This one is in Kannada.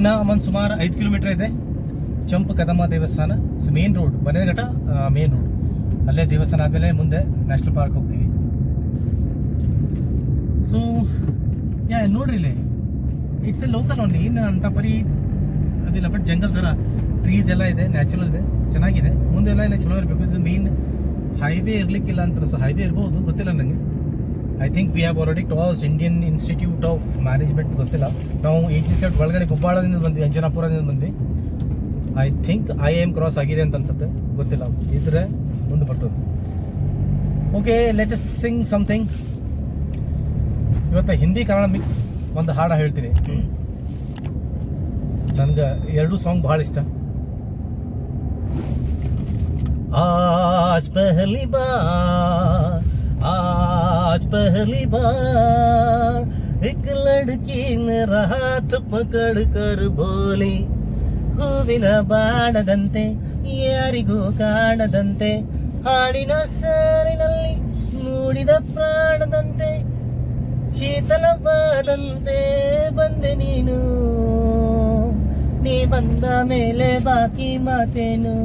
ಇನ್ನು ಒಂದು ಸುಮಾರು 5 ಕಿಲೋಮೀಟರ್ ಇದೆ ಚಂಪ ಕದಮ್ಮ ದೇವಸ್ಥಾನ. Main road, Bannerghatta main road. ಅಲ್ಲೇ ದೇವಸ್ಥಾನ ಆದಮೇಲೆ ಮುಂದೆ ನ್ಯಾಷನಲ್ ಪಾರ್ಕ್ ಹೋಗ್ತೀವಿ. ಸೊ ನೋಡ್ರಿ ಇಲ್ಲಿ ಇಟ್ಸ್ ಎ ಲೋಕಲ್ ಓನ್ಲಿ. ಇನ್ನು ಅಂತ ಪರಿ ಅದಿಲ್ಲ, ಬಟ್ ಜಂಗಲ್ ಥರ ಟ್ರೀಸ್ ಎಲ್ಲ ಇದೆ, ನ್ಯಾಚುರಲ್ ಇದೆ, ಚೆನ್ನಾಗಿದೆ. ಮುಂದೆಲ್ಲ ಇಲ್ಲ ಚಲೋ ಇರಬೇಕು. ಇದು ಮೇನ್ ಹೈವೇ ಇರ್ಲಿಕ್ಕಿಲ್ಲ ಅಂತ ಹೈವೇ ಇರ್ಬೋದು, ಗೊತ್ತಿಲ್ಲ ನನಗೆ. I think we have already crossed Indian institute of management, ಗೊತ್ತಿಲ್ಲ. ನಾವು ಏಜಿ ಸ್ಟೇಟ್ ಒಳಗಡೆ ಗುಬ್ಬಾಳದಿಂದ ಬಂದ್ವಿ, ಅಂಜನಾಪುರದಿಂದ ಬಂದ್ವಿ. ಐ ಥಿಂಕ್ IIM ಕ್ರಾಸ್ ಆಗಿದೆ ಅಂತ ಅನ್ಸುತ್ತೆ, ಗೊತ್ತಿಲ್ಲ. ಇದ್ರೆ ಮುಂದೆ ಬರ್ತದೆ. Okay, let us Singh something. ಇವತ್ತು ಹಿಂದಿ ಕನ್ನಡ ಮಿಕ್ಸ್ ಒಂದು ಹಾಡು ಹೇಳ್ತೀನಿ. ನನಗೆ 2 ಸಾಂಗ್ ಭಾಳ ಇಷ್ಟ. आज पहली बार एक लड़की मेरा हाथ पकड़ कर बोली, ಹೂವಿನ ಬಾಣದಂತೆ ಯಾರಿಗೂ ಕಾಣದಂತೆ, ಹಾಡಿನ ಸಾಲಿನಲ್ಲಿ ಮೂಡಿದ ಪ್ರಾಣದಂತೆ, ಶೀತಲವಾದಂತೆ ಬಂದೆ ನೀನು, ನೀ ಬಂದ ಮೇಲೆ ಬಾಕಿ ಮಾತೇನು.